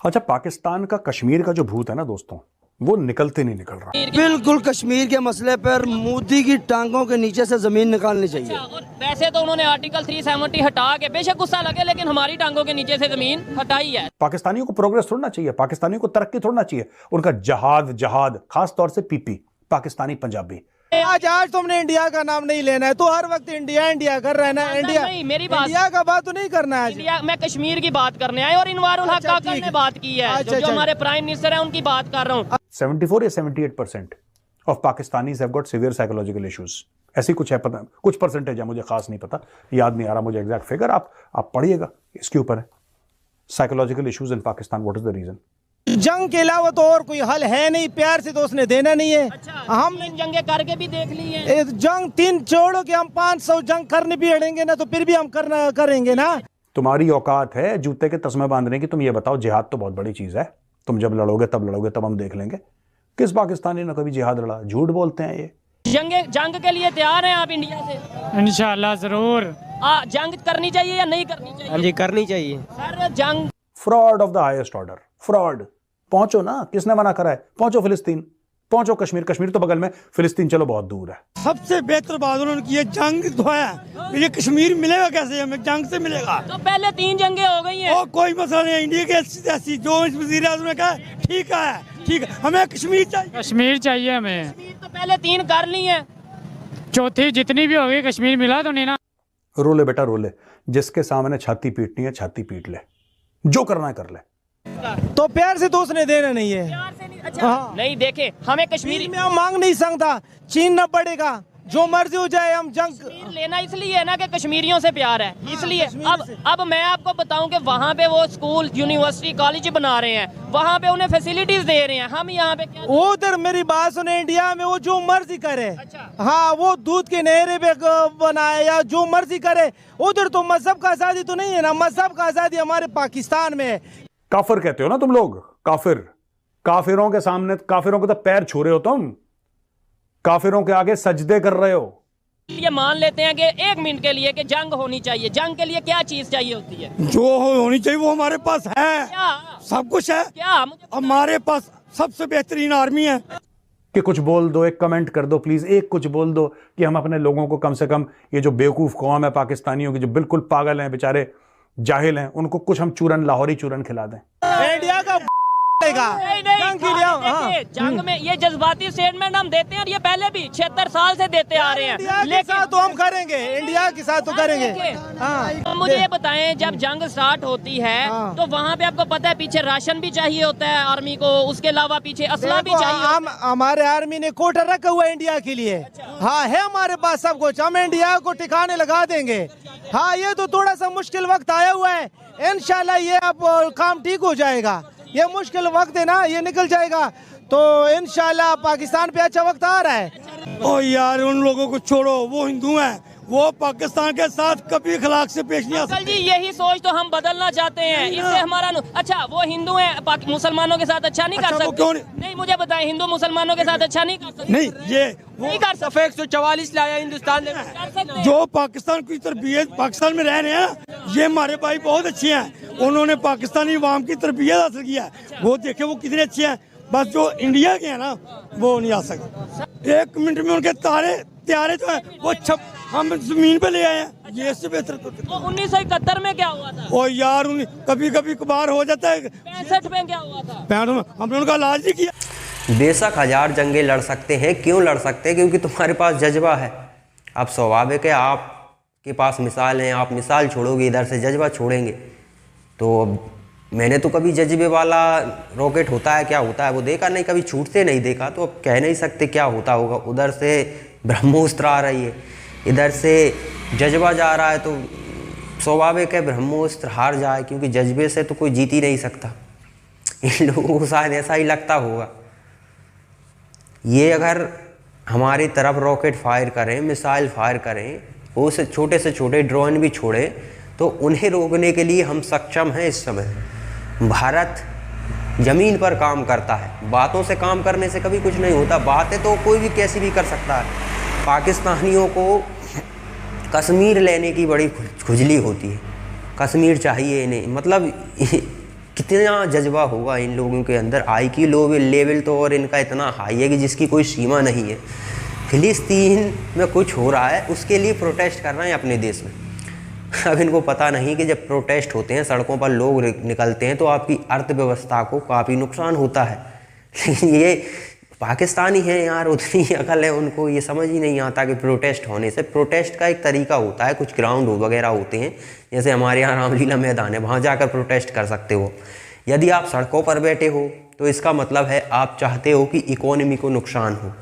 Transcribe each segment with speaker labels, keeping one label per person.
Speaker 1: अच्छा, पाकिस्तान का कश्मीर का जो भूत है ना दोस्तों, वो निकलते नहीं निकल रहा।
Speaker 2: बिल्कुल कश्मीर के मसले पर मोदी की टांगों के नीचे से जमीन निकालनी चाहिए।
Speaker 3: और वैसे तो उन्होंने आर्टिकल 370 हटा के, बेशक गुस्सा लगे, लेकिन हमारी टांगों के नीचे से जमीन हटाई है।
Speaker 1: पाकिस्तानियों को प्रोग्रेस थोड़ा चाहिए, पाकिस्तानियों को तरक्की थोड़ा चाहिए। उनका जहाद खास तौर से पीपी, पाकिस्तानी पंजाबी।
Speaker 2: आज तुमने इंडिया का नाम नहीं लेना है, तो हर वक्त इंडिया इंडिया कर रहा है ना। इंडिया
Speaker 3: नहीं, मेरी बात,
Speaker 2: इंडिया का बात तो नहीं करना है।
Speaker 3: इंडिया, मैं कश्मीर की बात करने आए और इनवारुल हक काका ने बात की है। जो हमारे प्राइम मिनिस्टर है उनकी बात कर रहा हूँ।
Speaker 1: 74 या 78% of Pakistanis have got severe psychological issues, ऐसी कुछ है, पता कुछ परसेंटेज है, मुझे खास नहीं पता, याद नहीं आ रहा मुझे एग्जैक्ट फिगर। आप पढ़िएगा, इसके ऊपर है psychological issues in Pakistan, what is the reason.
Speaker 2: जंग के अलावा तो और कोई हल है नहीं, प्यार से तो उसने देना नहीं है।
Speaker 3: अच्छा,
Speaker 2: हम
Speaker 3: जंगे करके भी देख ली है।
Speaker 2: जंग 3 छोड़ो कि हम 500 जंग करने भी अड़ेंगे ना, तो फिर भी हम करेंगे ना।
Speaker 1: तुम्हारी औकात है जूते के तस्मे बांधने की। तुम ये बताओ, जिहाद तो बहुत बड़ी चीज है, तुम जब लड़ोगे तब हम देख लेंगे। किस पाकिस्तानी ने कभी जिहाद लड़ा? झूठ बोलते हैं ये।
Speaker 3: जंग के लिए तैयार हैं आप इंडिया से?
Speaker 4: इंशाल्लाह जरूर।
Speaker 3: जंग करनी चाहिए या नहीं करनी चाहिए?
Speaker 2: हाँ जी, करनी चाहिए
Speaker 3: सर। जंग
Speaker 1: fraud of the highest order, fraud. पहुंचो ना, किसने मना करा है? पहुंचो फिलिस्तीन, पहुंचो कश्मीर, कश्मीर तो बगल में, फिलिस्तीन चलो बहुत दूर है।
Speaker 4: सबसे बेहतर बात उन्होंने की है, जंग तो है, ये कश्मीर मिलेगा कैसे हमें? जंग से मिलेगा।
Speaker 3: तो पहले 3 जंगें हो गई हैं।
Speaker 4: और कोई मसला नहीं है, इंडिया की ऐसी जो वज़ीर आज़म ने कहा ठीक है, हमें कश्मीर चाहिए। कश्मीर चाहिए हमें।
Speaker 3: कश्मीर तो पहले 3 कर ली हैं,
Speaker 4: चौथी जितनी भी होगी कश्मीर मिला तो नहीं ना।
Speaker 1: रोले बेटा रोले, जिसके सामने छाती पीटनी है छाती पीट ले, जो करना है कर ले।
Speaker 2: तो प्यार से तो उसने देना नहीं है।
Speaker 3: प्यार से नहीं। अच्छा नहीं, देखे हमें कश्मीर
Speaker 2: में हम मांग नहीं सकता, छीनना पड़ेगा, जो मर्जी हो जाए। हम जंग
Speaker 3: लेना इसलिए है ना कि कश्मीरियों से प्यार है, इसलिए। अब मैं आपको बताऊं कि वहाँ पे वो स्कूल, यूनिवर्सिटी, कॉलेज बना रहे हैं, वहाँ पे उन्हें फैसिलिटीज दे रहे हैं। हम यहाँ पे क्या?
Speaker 2: उधर मेरी बात सुने, इंडिया में वो जो मर्जी करे।
Speaker 3: अच्छा।
Speaker 2: हाँ, वो दूध के नहरे पे बनाए या जो मर्जी करे। उधर तो मजहब का आजादी तो नहीं है ना, मजहब का आजादी हमारे पाकिस्तान में है।
Speaker 1: काफिर कहते हो ना तुम लोग, काफिर। काफिरों के सामने, काफिरों के तो पैर छू रहे हो तुम, काफिरों के आगे सजदे कर रहे हो।
Speaker 3: ये मान लेते हैं कि 1 मिनट के लिए कि जंग होनी चाहिए। जंग के लिए क्या चीज चाहिए होती है?
Speaker 4: जो होनी चाहिए वो हमारे पास है,
Speaker 3: क्या?
Speaker 4: सब कुछ है।
Speaker 3: क्या
Speaker 4: हमारे पास सबसे बेहतरीन आर्मी है।
Speaker 1: कि कुछ बोल दो, एक कमेंट कर दो प्लीज, एक कुछ बोल दो कि हम अपने लोगों को कम से कम, ये जो बेवकूफ कौम है पाकिस्तानियों की, जो बिल्कुल पागल हैं बेचारे, जाहिल हैं, उनको कुछ हम चूरन, लाहौरी चूरन खिला दें।
Speaker 3: इंडिया का जंग में ये जज्बाती स्टेटमेंट हम देते हैं, और ये पहले भी 76 साल से देते आ रहे हैं,
Speaker 2: लेकिन तो हम करेंगे, इंडिया के साथ तो करेंगे।
Speaker 3: तो मुझे ये बताएं, जब जंग स्टार्ट होती है तो वहाँ पे आपको पता है पीछे राशन भी चाहिए होता है आर्मी को, उसके अलावा पीछे असला भी चाहिए।
Speaker 2: हमारे आर्मी ने कोटा रखा हुआ है इंडिया के लिए। हाँ, है हमारे पास सब कुछ, हम इंडिया को ठिकाने लगा देंगे। हाँ, ये तो थोड़ा सा मुश्किल वक्त आया हुआ है, इंशाल्लाह ये अब काम ठीक हो जाएगा। ये मुश्किल वक्त है ना, ये निकल जाएगा, तो इंशाल्लाह पाकिस्तान पे अच्छा वक्त आ रहा है।
Speaker 4: ओ यार, उन लोगों को छोड़ो, वो हिंदू हैं, वो पाकिस्तान के साथ कभी अखलाक से पेश नहीं आ सकते।
Speaker 3: जी, यही सोच तो हम बदलना चाहते हैं, इससे हमारा अच्छा, वो हिंदू हैं, मुसलमानों के साथ अच्छा नहीं कर सकते?
Speaker 4: क्यों
Speaker 3: नहीं, मुझे बताएं, हिंदू मुसलमानों के साथ अच्छा नहीं कर सकते?
Speaker 4: नहीं, ये
Speaker 3: नहीं कर सकते।
Speaker 2: 144 लाया हिंदुस्तान ने।
Speaker 4: जो पाकिस्तान की तरबियत पाकिस्तान में रह रहे हैं, ये हमारे भाई बहुत अच्छे हैं, उन्होंने पाकिस्तानी अवाम की तरबियत हासिल किया है, वो देखे वो कितने अच्छे हैं। बस जो इंडिया के हैं ना, वो नहीं आ सकते। 1 मिनट में उनके त्यारे जो है वो हम जमीन पे ले आए हैं, ये इससे बेहतर।
Speaker 3: तो 1971 में क्या हुआ था?
Speaker 4: ओ यार, कभी कभी कबार हो जाता है।
Speaker 3: 65 में क्या हुआ था?
Speaker 4: 65 में हमने उनका इलाज नहीं किया।
Speaker 5: बेशक 1000 जंगें लड़ सकते हैं, क्यों लड़ सकते हैं? क्योंकि तुम्हारे पास जज्बा है। अब स्वाभाविक है, आपके पास मिसाल है, आप मिसाल छोड़ोगे, इधर से जज्बा छोड़ेंगे। तो मैंने तो कभी जज्बे वाला रॉकेट होता है क्या होता है वो देखा नहीं, कभी छूटते नहीं देखा, तो अब कह नहीं सकते क्या होता होगा। उधर से ब्रह्मोस्त्र आ रही है, इधर से जज्बा जा रहा है, तो स्वाभाविक है ब्रह्मोस्त्र हार जाए, क्योंकि जज्बे से तो कोई जीत ही नहीं सकता। इन लोगों को शायद ऐसा ही लगता होगा। ये अगर हमारी तरफ रॉकेट फायर करें, मिसाइल फायर करें, वो से छोटे ड्रोन भी छोड़ें, तो उन्हें रोकने के लिए हम सक्षम हैं। इस समय भारत ज़मीन पर काम करता है, बातों से काम करने से कभी कुछ नहीं होता। बातें तो कोई भी कैसी भी कर सकता है। पाकिस्तानियों को कश्मीर लेने की बड़ी खुजली होती है, कश्मीर चाहिए इन्हें, मतलब कितना जज्बा होगा इन लोगों के अंदर। IQ लेवल तो और इनका इतना हाई है कि जिसकी कोई सीमा नहीं है। फिलिस्तीन में कुछ हो रहा है, उसके लिए प्रोटेस्ट कर रहे हैं अपने देश में। अब इनको पता नहीं कि जब प्रोटेस्ट होते हैं, सड़कों पर लोग निकलते हैं, तो आपकी अर्थव्यवस्था को काफ़ी नुकसान होता है। लेकिन ये पाकिस्तानी हैं यार, उतनी अकल है उनको, ये समझ ही नहीं आता कि प्रोटेस्ट होने से, प्रोटेस्ट का एक तरीका होता है, कुछ ग्राउंड वगैरह होते हैं, जैसे हमारे यहाँ रामलीला मैदान है, वहाँ जाकर प्रोटेस्ट कर सकते हो। यदि आप सड़कों पर बैठे हो तो इसका मतलब है आप चाहते हो कि इकोनॉमी को नुकसान हो,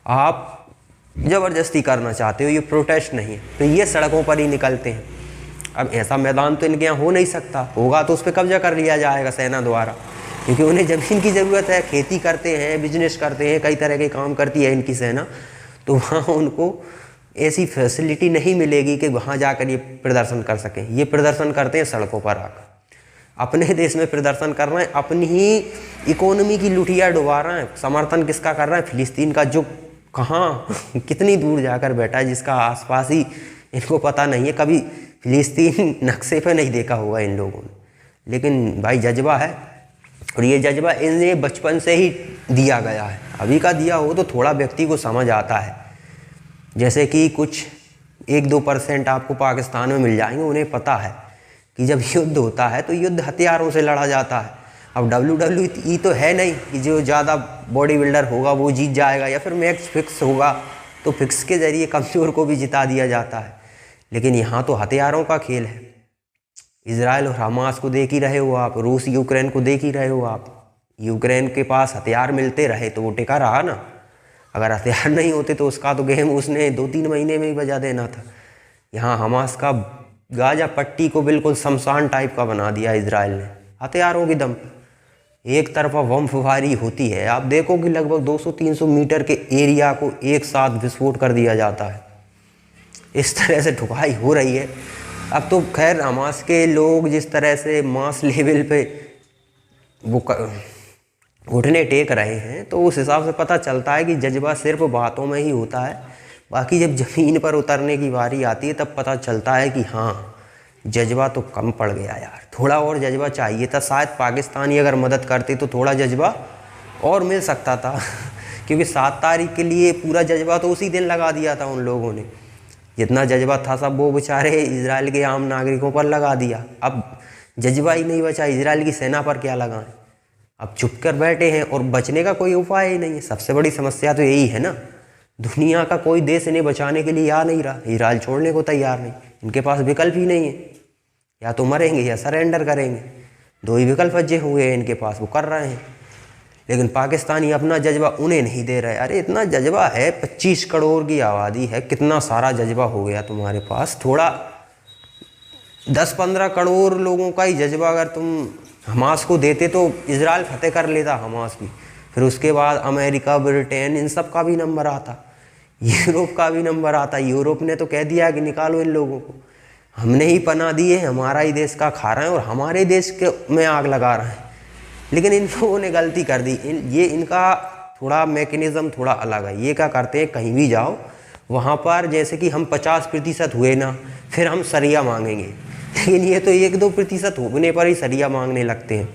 Speaker 5: आप ज़बरदस्ती करना चाहते हो, ये प्रोटेस्ट नहीं है। तो ये सड़कों पर ही निकलते हैं। अब ऐसा मैदान तो इनके यहाँ हो नहीं सकता, होगा तो उस पर कब्जा कर लिया जाएगा सेना द्वारा, क्योंकि उन्हें ज़मीन की ज़रूरत है, खेती करते हैं, बिजनेस करते हैं, कई तरह के काम करती है इनकी सेना। तो वहाँ उनको ऐसी फैसिलिटी नहीं मिलेगी कि वहाँ जाकर ये प्रदर्शन कर सकें। ये प्रदर्शन करते हैं सड़कों पर आकर, अपने देश में प्रदर्शन कर रहे हैं, अपनी ही इकोनॉमी की लुटिया डुबा रहे हैं। समर्थन किसका कर रहे हैं? फिलिस्तीन का, जो कहाँ कितनी दूर जाकर बैठा है, जिसका आसपास ही इनको पता नहीं है, कभी फिलिस्तीन नक्शे पे नहीं देखा होगा इन लोगों ने। लेकिन भाई जज्बा है, और ये जज्बा इन्हें बचपन से ही दिया गया है। अभी का दिया हो तो थोड़ा व्यक्ति को समझ आता है, जैसे कि कुछ 1-2% आपको पाकिस्तान में मिल जाएंगे, उन्हें पता है कि जब युद्ध होता है तो युद्ध हथियारों से लड़ा जाता है। अब WWE तो है नहीं कि जो ज़्यादा बॉडी बिल्डर होगा वो जीत जाएगा, या फिर मैच फिक्स होगा तो फिक्स के ज़रिए कमज़ोर को भी जिता दिया जाता है। लेकिन यहाँ तो हथियारों का खेल है। इजराइल और हमास को देख ही रहे हो आप, रूस यूक्रेन को देख ही रहे हो आप। यूक्रेन के पास हथियार मिलते रहे तो वो टिका रहा ना, अगर हथियार नहीं होते तो उसका तो गेम उसने 2-3 महीने में ही बजा देना था। यहाँ हमास का गाजा पट्टी को बिल्कुल शमशान टाइप का बना दिया इजराइल ने, हथियारों की दम। एक तरफा बमबारी होती है, आप देखो कि लगभग 200-300 मीटर के एरिया को एक साथ विस्फोट कर दिया जाता है। इस तरह से ठुकाई हो रही है। अब तो खैर हमास के लोग जिस तरह से मास लेवल पे वो घुटने टेक रहे हैं, तो उस हिसाब से पता चलता है कि जज्बा सिर्फ बातों में ही होता है। बाकी जब ज़मीन पर उतरने की बारी आती है तब पता चलता है कि हाँ, जज्बा तो कम पड़ गया यार, थोड़ा और जज्बा चाहिए था। शायद पाकिस्तानी अगर मदद करते तो थोड़ा जज्बा और मिल सकता था क्योंकि 7 तारीख के लिए पूरा जज्बा तो उसी दिन लगा दिया था उन लोगों ने। जितना जज्बा था सब वो बेचारे इजराइल के आम नागरिकों पर लगा दिया। अब जज्बा ही नहीं बचा, इजराइल की सेना पर क्या लगाएं? अब चुप कर बैठे हैं और बचने का कोई उपाय ही नहीं है। सबसे बड़ी समस्या तो यही है ना, दुनिया का कोई देश इन्हें बचाने के लिए आ नहीं रहा, इजराइल छोड़ने को तैयार नहीं। इनके पास विकल्प ही नहीं है, या तो मरेंगे या सरेंडर करेंगे, 2 ही विकल्प बचे हुए हैं इनके पास, वो कर रहे हैं। लेकिन पाकिस्तानी अपना जज्बा उन्हें नहीं दे रहे। अरे इतना जज्बा है, 25 करोड़ की आबादी है, कितना सारा जज्बा हो गया तुम्हारे पास। थोड़ा 10-15 करोड़ लोगों का ही जज्बा अगर तुम हमास को देते तो इजराइल फतेह कर लेता हमास भी, फिर उसके बाद अमेरिका, ब्रिटेन, इन सब का भी नंबर आता, यूरोप का भी नंबर आता। यूरोप ने तो कह दिया कि निकालो इन लोगों को, हमने ही पनाह दी है, हमारा ही देश का खा रहे हैं और हमारे देश के में आग लगा रहे हैं। लेकिन इन लोगों ने गलती कर दी। ये इनका थोड़ा मैकेनिज़्म थोड़ा अलग है। ये क्या करते हैं, कहीं भी जाओ वहाँ पर जैसे कि हम 50% हुए ना, फिर हम सरिया मांगेंगे। लेकिन ये तो 1-2% होने पर ही सरिया मांगने लगते हैं।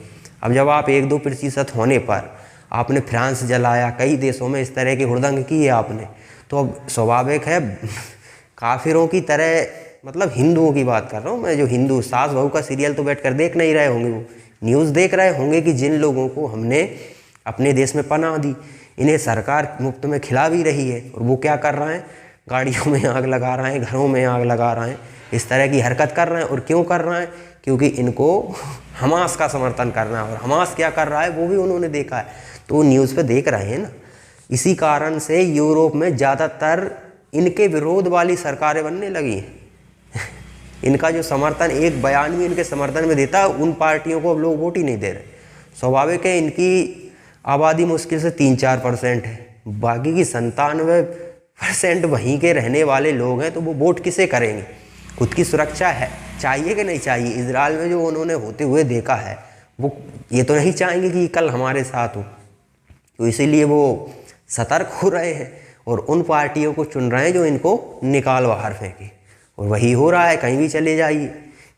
Speaker 5: अब जब आप 1-2% होने पर आपने फ्रांस जलाया, कई देशों में इस तरह की हुड़दंग की है आपने, तो अब स्वाभाविक है काफिरों की तरह, मतलब हिंदुओं की बात कर रहा हूँ मैं, जो हिंदू सास बहू का सीरियल तो बैठकर देख नहीं रहे होंगे, वो न्यूज़ देख रहे होंगे कि जिन लोगों को हमने अपने देश में पनाह दी, इन्हें सरकार मुफ्त में खिला भी रही है, और वो क्या कर रहे हैं, गाड़ियों में आग लगा रहे हैं, घरों में आग लगा रहे हैं, इस तरह की हरकत कर रहे हैं। और क्यों कर रहे हैं? क्योंकि इनको हमास का समर्थन करना है, और हमास क्या कर रहा है वो भी उन्होंने देखा है, तो वो न्यूज़ पे देख रहे हैं ना। इसी कारण से यूरोप में ज़्यादातर इनके विरोध वाली सरकारें बनने लगी हैं। इनका जो समर्थन, एक बयान भी इनके समर्थन में देता है, उन पार्टियों को अब लोग वोट ही नहीं दे रहे। स्वाभाविक है, इनकी आबादी मुश्किल से 3-4% है, बाकी की 97% वहीं के रहने वाले लोग हैं, तो वो वोट किसे करेंगे? खुद की सुरक्षा है चाहिए कि नहीं चाहिए? इजराइल में जो उन्होंने होते हुए देखा है, वो ये तो नहीं चाहेंगे कि कल हमारे साथ हो, तो इसीलिए वो सतर्क हो रहे हैं और उन पार्टियों को चुन रहे हैं जो इनको निकाल बाहर फेंके। और वही हो रहा है, कहीं भी चले जाइए,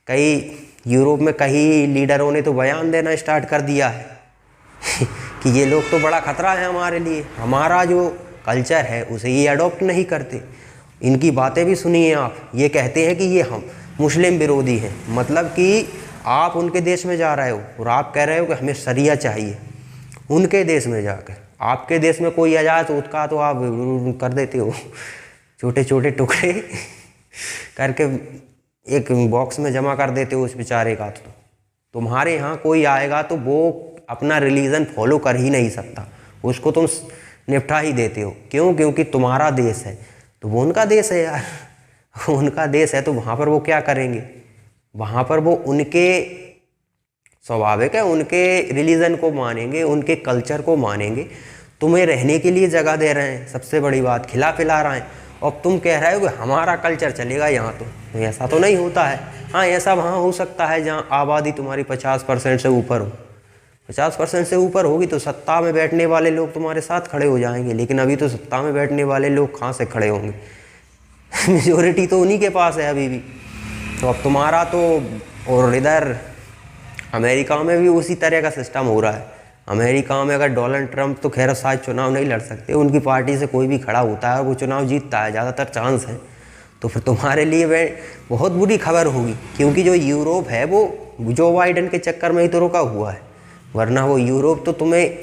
Speaker 5: कई यूरोप में कई लीडरों ने तो बयान देना स्टार्ट कर दिया है कि ये लोग तो बड़ा खतरा है हमारे लिए, हमारा जो कल्चर है उसे ये अडॉप्ट नहीं करते। इनकी बातें भी सुनिए आप, ये कहते हैं कि ये हम मुस्लिम विरोधी हैं, मतलब कि आप उनके देश में जा रहे हो और आप कह रहे हो कि हमें शरिया चाहिए। उनके देश में जाकर आपके देश में कोई आ जाए तो उसका तो आप कर देते हो, छोटे छोटे टुकड़े करके एक बॉक्स में जमा कर देते हो उस बेचारे का। तो तुम्हारे यहाँ कोई आएगा तो वो अपना रिलीजन फॉलो कर ही नहीं सकता, उसको तुम निपटा ही देते हो। क्यों? क्योंकि तुम्हारा देश है, तो वो उनका देश है यार उनका देश है, तो वहाँ पर वो क्या करेंगे? वहाँ पर वो उनके स्वाभाविक है, उनके रिलीजन को मानेंगे, उनके कल्चर को मानेंगे। तुम्हें रहने के लिए जगह दे रहे हैं, सबसे बड़ी बात खिला पिला रहे हैं, और तुम कह रहे हो कि हमारा कल्चर चलेगा यहाँ। तो ऐसा तो नहीं होता है। हाँ, ऐसा वहाँ हो सकता है जहाँ आबादी तुम्हारी 50% से ऊपर हो। 50% से ऊपर होगी तो सत्ता में बैठने वाले लोग तुम्हारे साथ खड़े हो जाएंगे, लेकिन अभी तो सत्ता में बैठने वाले लोग कहाँ से खड़े होंगे मेजोरिटी तो उन्हीं के पास है अभी भी। तो अब तुम्हारा तो, और इधर अमेरिका में भी उसी तरह का सिस्टम हो रहा है। अमेरिका में अगर डोनाल्ड ट्रंप तो खैर शायद चुनाव नहीं लड़ सकते, उनकी पार्टी से कोई भी खड़ा होता है और वो चुनाव जीतता है, ज़्यादातर चांस है। तो फिर तुम्हारे लिए वह बहुत बुरी खबर होगी, क्योंकि जो यूरोप है वो जो बाइडेन के चक्कर में ही तो रुका हुआ है, वरना वो यूरोप तो तुम्हें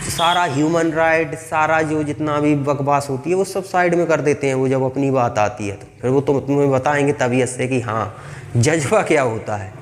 Speaker 5: सारा ह्यूमन राइट, सारा जो जितना भी बकवास होती है वो सब साइड में कर देते हैं। वो जब अपनी बात आती है तो फिर वो तुम्हें बताएंगे तबीयत से कि हाँ जज्बा क्या होता है।